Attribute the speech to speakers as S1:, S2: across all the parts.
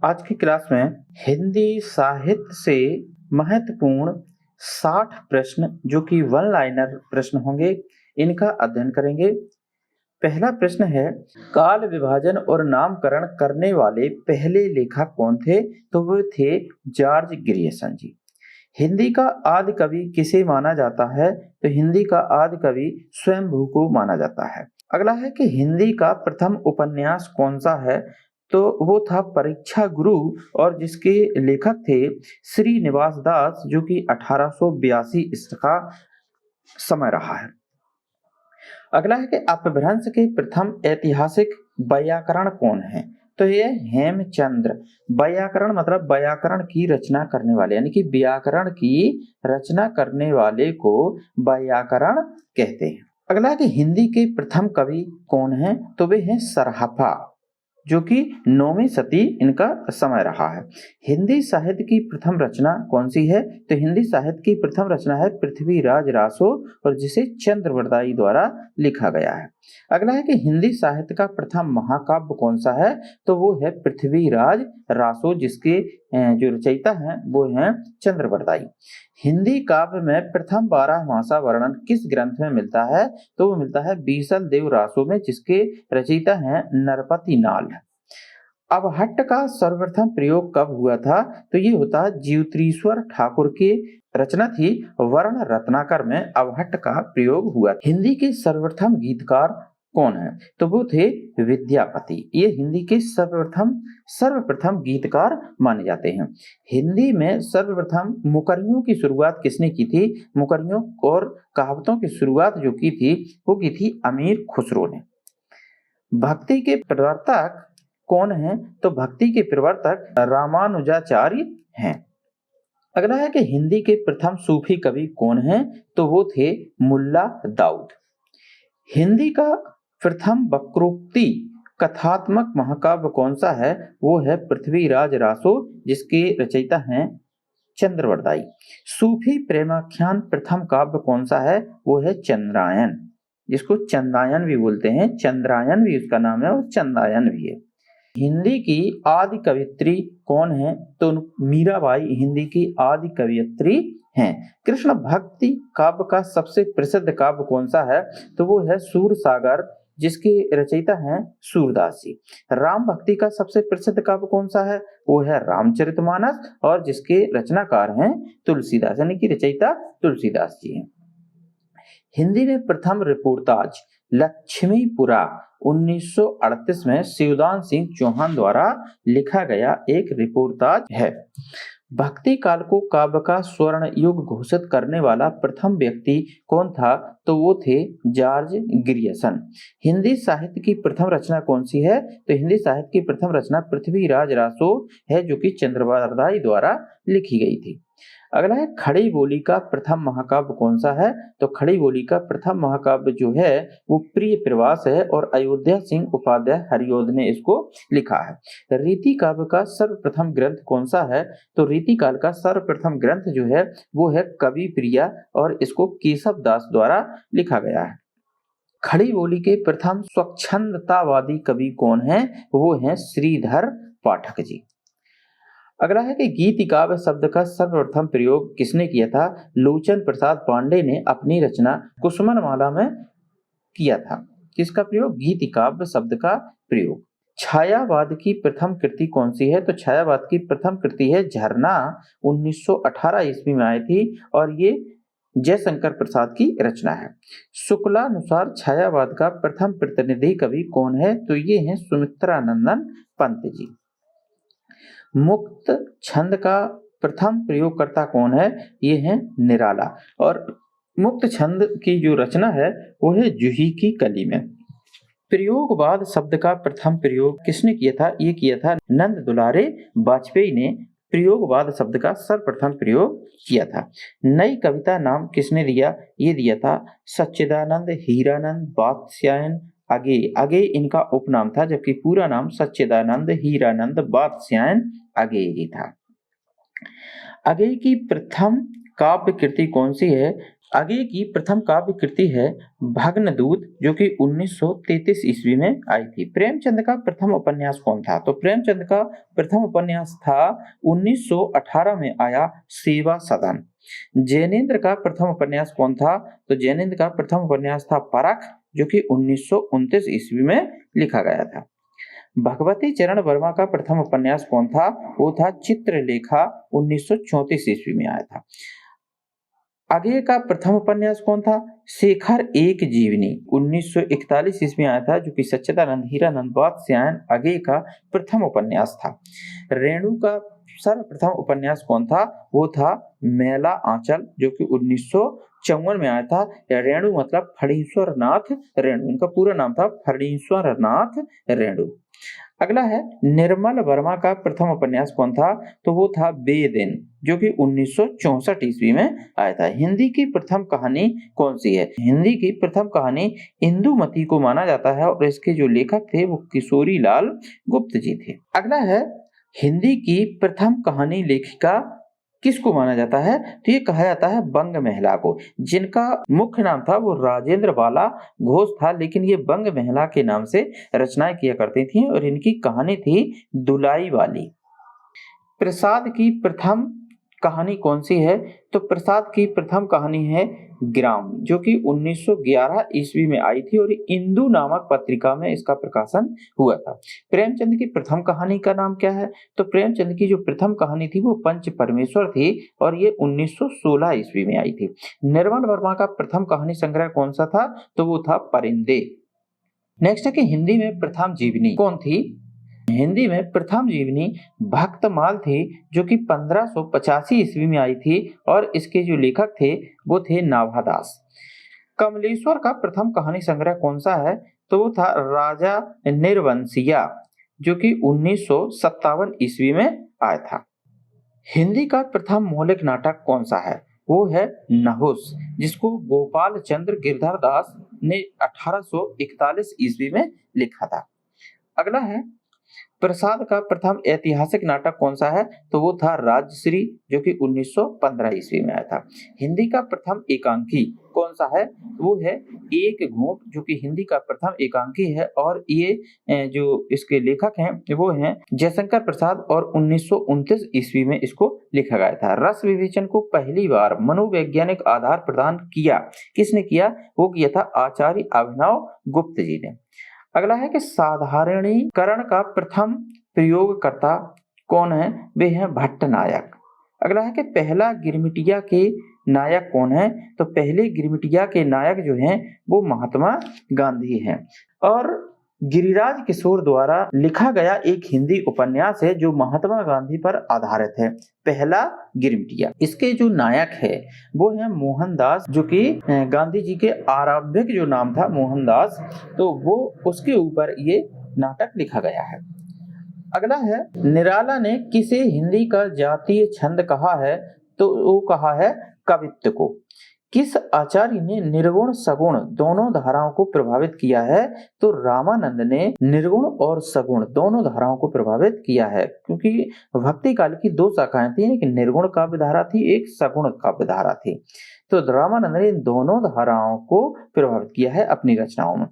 S1: आज की क्लास में हिंदी साहित्य से महत्वपूर्ण 60 प्रश्न जो कि वन लाइनर प्रश्न होंगे, इनका अध्ययन करेंगे। पहला प्रश्न है, काल विभाजन और नामकरण करने वाले पहले लेखक कौन थे? तो वो थे जॉर्ज ग्रियर्सन जी। हिंदी का आदि कवि किसे माना जाता है? तो हिंदी का आदि कवि स्वयंभू को माना जाता है। अगला है कि हिंदी का प्रथम उपन्यास कौन सा है? तो वो था परीक्षा गुरु, और जिसके लेखक थे श्रीनिवास दास, जो कि 1882 इसका समय रहा है। अगला है कि अपभ्रंश के प्रथम ऐतिहासिक व्याकरण कौन है? तो ये हेमचंद्र। व्याकरण मतलब व्याकरण की रचना करने वाले, यानी कि व्याकरण की रचना करने वाले को व्याकरण कहते हैं। अगला है कि हिंदी के प्रथम कवि कौन है? तो वे हैं सरहफा, जो कि 9वीं सदी इनका समय रहा है। हिंदी साहित्य की प्रथम रचना कौन सी है? तो हिंदी साहित्य की प्रथम रचना है पृथ्वीराज रासो, और जिसे चंद्रवरदाई द्वारा लिखा गया है। अगला है कि हिंदी साहित्य का प्रथम महाकाव्य कौन सा है? तो वो है पृथ्वीराज रासो, जिसके जो रचयिता हैं वो हैं चंद्रवरदाई। हिंदी काव्य में प्रथम 12 मासा वर्णन किस ग्रंथ में मिलता है? तो वो मिलता है बीसल देव रासो में, जिसके रचयिता हैं नरपति नाल। अवहट्ट का सर्वप्रथम प्रयोग कब हुआ था? तो ये होता है ज्योतिश्वर ठाकुर की रचना थी वर्ण रत्नाकर में अवहट्ट का प्रयोग हुआ। हिंदी के सर्वप्रथम गीतकार कौन है? तो वो थे विद्यापति। ये हिंदी के सर्वप्रथम गीतकार माने जाते हैं। हिंदी में सर्वप्रथम मुकरियों की शुरुआत किसने की थी? मुकरियों और कहावतों की शुरुआत जो की थी वो की थी अमीर खुसरो ने। भक्ति के प्रवर्तक कौन है? तो भक्ति के प्रवर्तक रामानुजाचार्य हैं। अगला है कि हिंदी के प्रथम सूफी कवि कौन है? तो वो थे मुल्ला दाऊद। हिंदी का प्रथम वक्रोक्ति कथात्मक महाकाव्य कौन सा है? वो है पृथ्वीराज रासो, जिसके रचयिता हैं चंद्रवरदाई। सूफी प्रेमाख्यान प्रथम काव्य कौन सा है? वो है चंद्रायन, जिसको चंदायन भी बोलते हैं। चंद्रायन भी उसका नाम है और चंदायन भी है। हिंदी की आदि कवियत्री कौन है? तो मीराबाई हिंदी की आदि कवियत्री हैं। कृष्ण भक्ति काव्य का सबसे प्रसिद्ध काव्य कौन सा है? तो वो है सूरसागर, जिसके रचयिता हैं सूरदास जी। राम भक्ति का सबसे प्रसिद्ध काव्य कौन सा है? वो है रामचरितमानस, और जिसके रचनाकार हैं तुलसीदास, यानी कि रचयिता तुलसीदास जी हैं। हिंदी में प्रथम रिपोर्टाज लक्ष्मीपुरा 1938 में शिवदान सिंह चौहान द्वारा लिखा गया एक रिपोर्टाज है। भक्ति काल को काव्य का स्वर्ण युग घोषित करने वाला प्रथम व्यक्ति कौन था? तो वो थे जॉर्ज ग्रियर्सन। हिंदी साहित्य की प्रथम रचना कौन सी है? तो हिंदी साहित्य की प्रथम रचना पृथ्वीराज रासो है, जो कि चंद्रवरदाई द्वारा लिखी गई थी। अगला है, खड़ी बोली का प्रथम महाकाव्य कौन सा है? तो खड़ी बोली का प्रथम महाकाव्य जो है वो प्रिय प्रवास है, और अयोध्या सिंह उपाध्याय हरिओद ने इसको लिखा है। रीति काव्य का सर्वप्रथम ग्रंथ कौन सा है? तो रीति काल का सर्वप्रथम ग्रंथ जो है वो है कवि प्रिया, और इसको केशव दास द्वारा लिखा गया है। खड़ी बोली के प्रथम स्वच्छंदतावादी कवि कौन है? वो है श्रीधर पाठक जी। अगला है कि गीति काव्य शब्द का सर्वप्रथम प्रयोग किसने किया था? लोचन प्रसाद पांडे ने अपनी रचना कुसुमन माला में किया था। किसका प्रयोग? गीति काव्य शब्द का प्रयोग। छायावाद की प्रथम कृति कौन सी है? तो छायावाद की प्रथम कृति है झरना, 1918 ईस्वी में आई थी, और ये जयशंकर प्रसाद की रचना है। शुक्लानुसार छायावाद का प्रथम प्रतिनिधि कवि कौन है? तो ये है सुमित्रानंदन पंत जी। मुक्त छंद का प्रथम प्रयोगकर्ता कौन है? ये है निराला, और मुक्त छंद की जो रचना है वो है जूही की कली में। प्रयोगवाद शब्द का प्रथम प्रयोग किसने किया था? ये किया था नंद दुलारे वाजपेयी ने प्रयोगवाद शब्द का सर्वप्रथम प्रयोग किया था। नई कविता नाम किसने दिया? ये दिया था सच्चिदानंद हीरानंद वात्स्यायन अगे। अगे इनका उपनाम था, जबकि पूरा नाम सच्चिदानंद हीरानंद वात्स्यायन अगे ही था। अगे की प्रथम काव्य कृति कौन सी है? आगे की प्रथम काव्य कृति है भग्नदूत, जो कि 1933 ईस्वी में आई थी। प्रेमचंद का प्रथम उपन्यास कौन था? तो प्रेमचंद का प्रथम उपन्यास था 1918 में आया सेवा सदन। जैनेन्द्र का प्रथम उपन्यास कौन था? तो जैनेन्द्र का प्रथम उपन्यास था परख, जो कि 1929 ईस्वी में लिखा गया था। भगवती चरण वर्मा का प्रथम उपन्यास कौन था? वो था चित्रलेखा, 1934 ईस्वी में आया था। आगे का प्रथम उपन्यास कौन था? शेखर एक जीवनी, 1941 ईस्वी में आया था, जो कि सच्चिदानंद हीरानंद वात्स्यायन आगे का प्रथम उपन्यास था। रेणु का सर्वप्रथम उपन्यास कौन था? वो था मैला आंचल, जो कि 1954 में आया था। रेणु मतलब फणीश्वर नाथ रेणु, इनका पूरा नाम था फणीश्वर नाथ रेणु। अगला है निर्मल वर्मा का प्रथम उपन्यास कौन था? तो वो था बेदिन, जो कि 1964 ईस्वी में आया था। हिंदी की प्रथम कहानी कौन सी है? हिंदी की प्रथम कहानी इंदुमती को माना जाता है और इसके जो लेखक थे वो किशोरी लाल गुप्त जी थे। अगला है हिंदी की प्रथम कहानी लेखिका किसको माना जाता है? तो ये कहा जाता है बंग महिला को, जिनका मुख्य नाम था वो राजेंद्र बाला घोष था, लेकिन ये बंग महिला के नाम से रचनाएं किया करती थी और इनकी कहानी थी दुलाई वाली। प्रसाद की प्रथम कहानी कौन सी है? तो प्रसाद की प्रथम कहानी है ग्राम, जो कि 1911 ईस्वी में आई थी और इंदु नामक पत्रिका में इसका प्रकाशन हुआ था। प्रेमचंद की प्रथम कहानी का नाम क्या है? तो प्रेमचंद की जो प्रथम कहानी थी वो पंच परमेश्वर थी और ये 1916 ईस्वी में आई थी। निर्मल वर्मा का प्रथम कहानी संग्रह कौन सा था? तो वो था परिंदे। नेक्स्ट है कि हिंदी में प्रथम जीवनी कौन थी? हिंदी में प्रथम जीवनी भक्तमाल थी, जो कि 1585 ईस्वी में आई थी और इसके जो लेखक थे वो थे नाभादास। कमलेश्वर का प्रथम कहानी संग्रह कौन सा है? तो वो था राजा निर्वंशिया, जो कि 1957 ईस्वी में आया था। हिंदी का प्रथम मौलिक नाटक कौन सा है? वो है नहुस, जिसको गोपाल चंद्र गिरधर दास ने 1841 ईस्वी में लिखा था। अगला है प्रसाद का प्रथम ऐतिहासिक नाटक कौन सा है? तो वो था राजश्री, जो कि 1915 ईस्वी में आया था। हिंदी का प्रथम एकांकी कौन सा है? वो है एक घूंट, जो कि हिंदी का प्रथम एकांकी है और ये जो इसके लेखक हैं वो हैं जयशंकर प्रसाद और 1929 ईस्वी में इसको लिखा गया था। रस विवेचन को पहली बार मनोवैज्ञानिक आधार प्रदान किया किसने किया? वो किया था आचार्य अभिनव गुप्त जी ने। अगला है कि साधारणीकरण का प्रथम प्रयोगकर्ता कौन है? वे हैं भट्टनायक। अगला है कि पहला गिरमिटिया के नायक कौन है? तो पहले गिरमिटिया के नायक जो हैं वो महात्मा गांधी हैं। और गिरिराज किशोर द्वारा लिखा गया एक हिंदी उपन्यास है जो महात्मा गांधी पर आधारित है, पहला गिरमिटिया। इसके जो नायक है वो है मोहनदास, जो कि गांधी जी के आरंभिक जो नाम था मोहनदास, तो वो उसके ऊपर ये नाटक लिखा गया है। अगला है निराला ने किसे हिंदी का जातीय छंद कहा है? तो वो कहा है कवित्व को। किस आचार्य ने निर्गुण सगुण दोनों धाराओं को प्रभावित किया है? तो रामानंद ने निर्गुण और सगुण दोनों धाराओं को प्रभावित किया है, क्योंकि भक्ति काल की दो शाखाएं थी, एक निर्गुण काव्य धारा थी, एक सगुण काव्य धारा थी। तो रामानंद ने इन दोनों धाराओं को प्रभावित किया है अपनी रचनाओं में।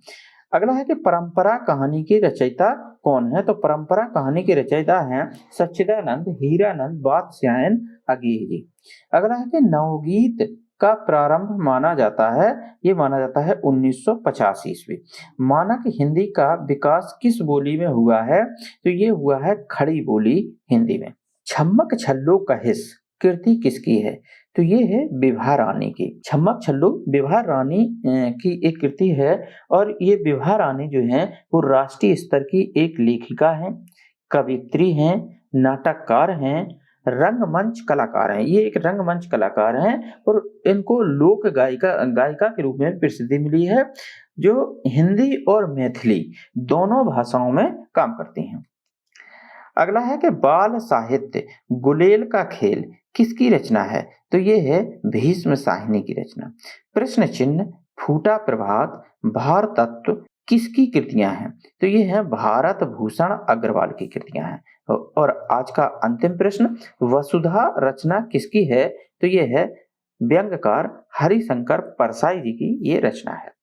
S1: अगला है कि परंपरा कहानी के रचयिता कौन है? तो परंपरा कहानी के रचयिता हैं सच्चिदानंद हीरानंद वात्स्यायन अगेय जी। अगला है कि नवगीत का प्रारंभ माना जाता है, ये माना जाता है 1950 ईस्वी। मानक हिंदी का विकास किस बोली में हुआ है? तो ये हुआ है खड़ी बोली हिंदी में। छम्मक छल्लो का हिस कृति किसकी है? तो ये है विभा रानी की। छम्मक छल्लो विभा रानी की एक कृति है और ये विभा रानी जो है वो राष्ट्रीय स्तर की एक लेखिका है, कवित्री हैं, नाटककार हैं, रंगमंच कलाकार हैं। ये एक रंगमंच कलाकार हैं और इनको लोक गायिका के रूप में प्रसिद्धि मिली है, जो हिंदी और मैथिली दोनों भाषाओं में काम करती हैं। अगला है कि बाल साहित्य गुलेल का खेल किसकी रचना है? तो ये है भीष्म साहिनी की रचना। प्रश्न चिन्ह फूटा प्रभात भार तत्व किसकी कृतियां हैं? तो ये है भारत भूषण अग्रवाल की कृतियां हैं। और आज का अंतिम प्रश्न वसुधा रचना किसकी है? तो ये है व्यंग्यकार हरिशंकर परसाई जी की ये रचना है।